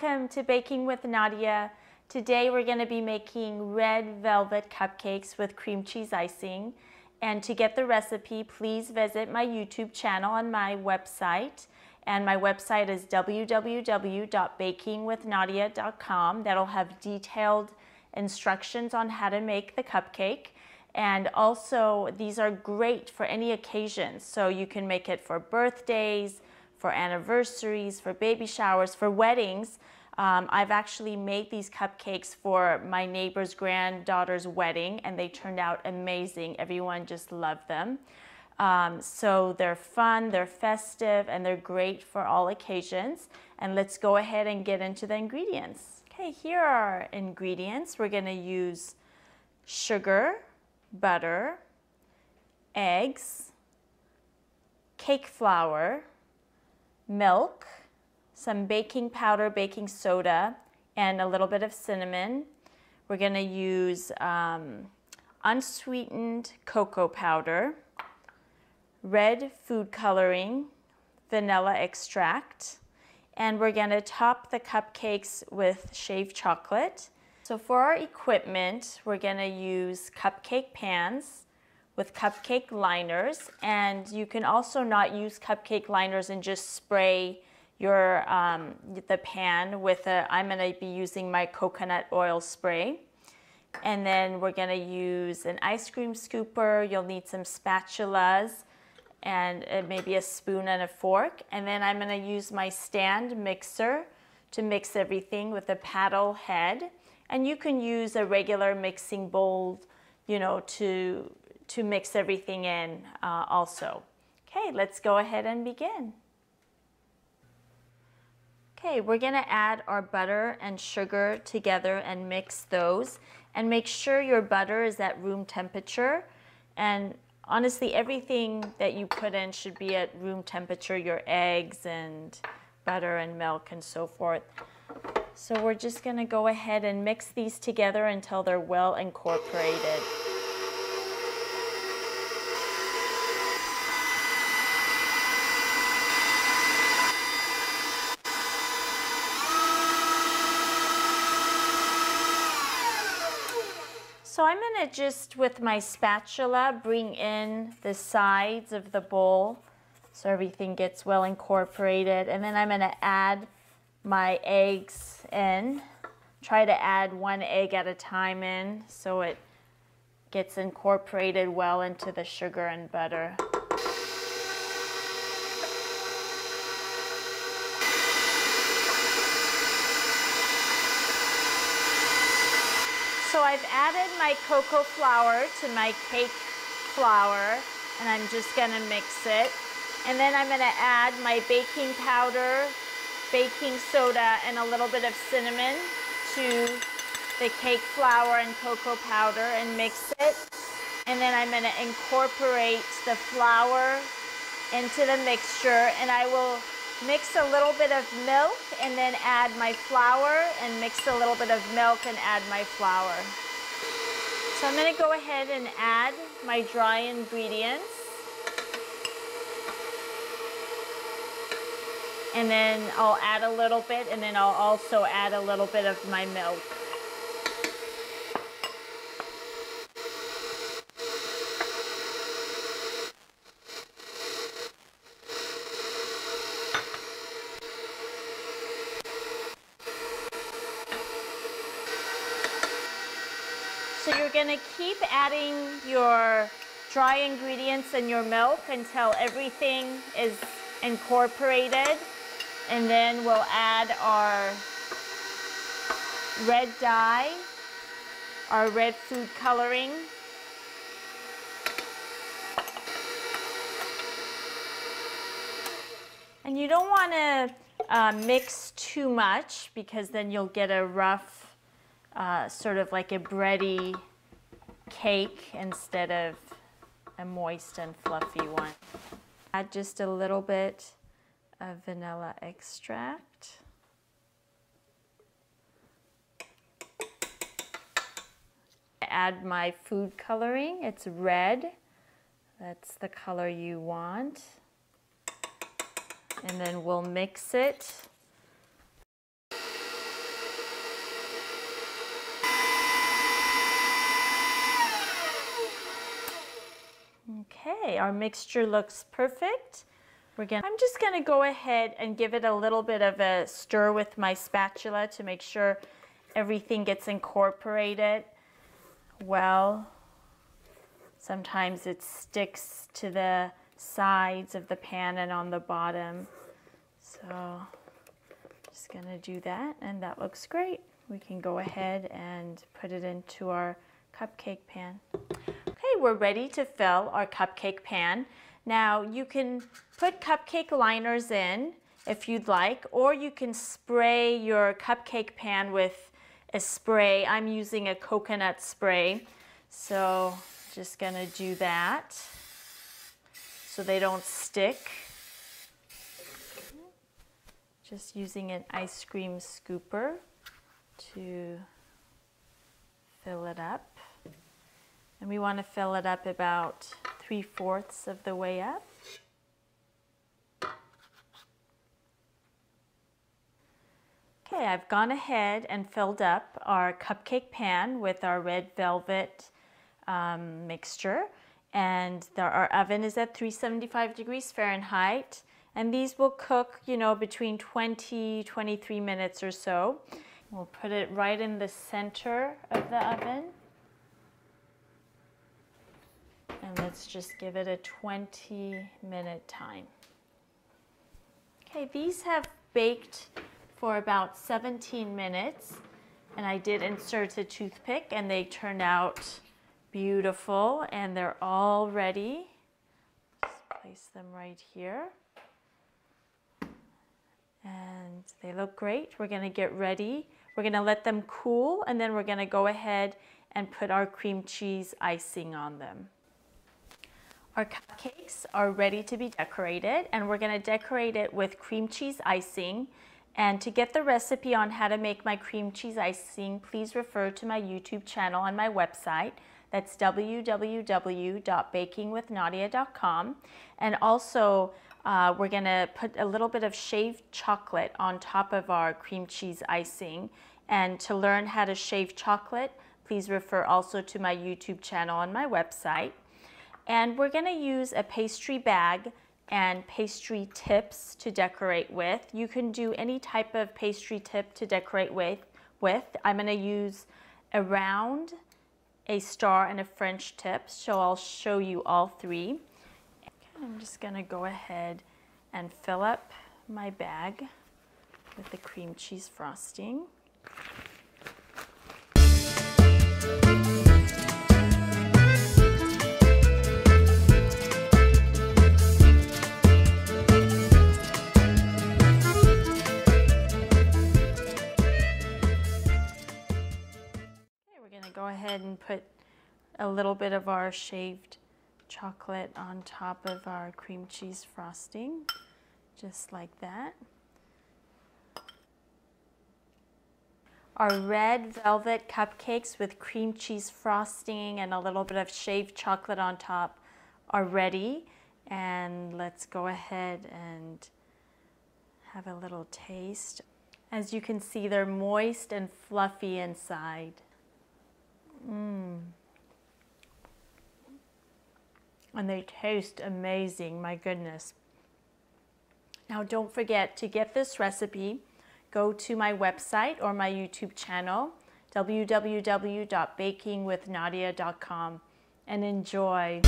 welcome to Baking with Nadia. Today we're going to be making red velvet cupcakes with cream cheese icing. And to get the recipe, please visit my YouTube channel on my website. And my website is www.bakingwithnadia.com. That'll have detailed instructions on how to make the cupcake. And also, these are great for any occasion. So you can make it for birthdays, for anniversaries, for baby showers, for weddings. I've actually made these cupcakes for my neighbor's granddaughter's wedding, and they turned out amazing. Everyone just loved them. So they're fun, they're festive, and they're great for all occasions. And let's go ahead and get into the ingredients. Okay, here are our ingredients. We're going to use sugar, butter, eggs, cake flour, milk, some baking powder, baking soda, and a little bit of cinnamon. We're going to use unsweetened cocoa powder, red food coloring, vanilla extract, and we're going to top the cupcakes with shaved chocolate. So for our equipment, we're going to use cupcake pans with cupcake liners, and you can also not use cupcake liners and just spray your the pan with I'm going to be using my coconut oil spray. And then we're going to use an ice cream scooper. You'll need some spatulas and maybe a spoon and a fork. And then I'm going to use my stand mixer to mix everything with a paddle head. And you can use a regular mixing bowl, you know, to mix everything in also. Okay, let's go ahead and begin. Okay, we're going to add our butter and sugar together and mix those. And make sure your butter is at room temperature. And honestly, everything that you put in should be at room temperature, your eggs and butter and milk and so forth. So we're just going to go ahead and mix these together until they're well incorporated. So I'm going to just, with my spatula, bring in the sides of the bowl so everything gets well incorporated. And then I'm going to add my eggs in. Try to add one egg at a time in so it gets incorporated well into the sugar and butter. So I've added my cocoa flour to my cake flour, and I'm just going to mix it. And then I'm going to add my baking powder, baking soda, and a little bit of cinnamon to the cake flour and cocoa powder and mix it. And then I'm going to incorporate the flour into the mixture, and I will mix a little bit of milk and then add my flour and mix a little bit of milk and add my flour. So I'm going to go ahead and add my dry ingredients. And then I'll add a little bit, and then I'll also add a little bit of my milk. So you're going to keep adding your dry ingredients and your milk until everything is incorporated. And then we'll add our red dye, our red food coloring. And you don't want to mix too much, because then you'll get a rough, sort of like a bready cake instead of a moist and fluffy one. Add just a little bit of vanilla extract. Add my food coloring. It's red. That's the color you want. And then we'll mix it. Okay, our mixture looks perfect. I'm just gonna go ahead and give it a little bit of a stir with my spatula to make sure everything gets incorporated well. Sometimes it sticks to the sides of the pan and on the bottom. So just gonna do that, and that looks great. We can go ahead and put it into our cupcake pan. Okay, we're ready to fill our cupcake pan. Now you can put cupcake liners in if you'd like, or you can spray your cupcake pan with a spray. I'm using a coconut spray, so just gonna do that so they don't stick. Just using an ice cream scooper to fill it up. And we want to fill it up about 3/4 of the way up. Okay, I've gone ahead and filled up our cupcake pan with our red velvet mixture. And our oven is at 375 degrees Fahrenheit. And these will cook, between 23 minutes or so. We'll put it right in the center of the oven. And let's just give it a 20-minute time. Okay, these have baked for about 17 minutes. And I did insert a toothpick and they turned out beautiful and they're all ready. Just place them right here. And they look great. We're gonna get ready. We're gonna let them cool and then we're gonna go ahead and put our cream cheese icing on them. Our cupcakes are ready to be decorated and we're gonna decorate it with cream cheese icing. And to get the recipe on how to make my cream cheese icing, please refer to my YouTube channel on my website. That's www.bakingwithnadia.com. And also, we're gonna put a little bit of shaved chocolate on top of our cream cheese icing. And to learn how to shave chocolate, please refer also to my YouTube channel on my website. And we're gonna use a pastry bag and pastry tips to decorate with. You can do any type of pastry tip to decorate with. I'm gonna use a round, a star, and a French tip, so I'll show you all three. I'm just gonna go ahead and fill up my bag with the cream cheese frosting. Go ahead and put a little bit of our shaved chocolate on top of our cream cheese frosting, just like that. Our red velvet cupcakes with cream cheese frosting and a little bit of shaved chocolate on top are ready. And let's go ahead and have a little taste. As you can see, they're moist and fluffy inside. And they taste amazing, my goodness. Now don't forget to get this recipe, go to my website or my YouTube channel, www.bakingwithnadia.com, and enjoy.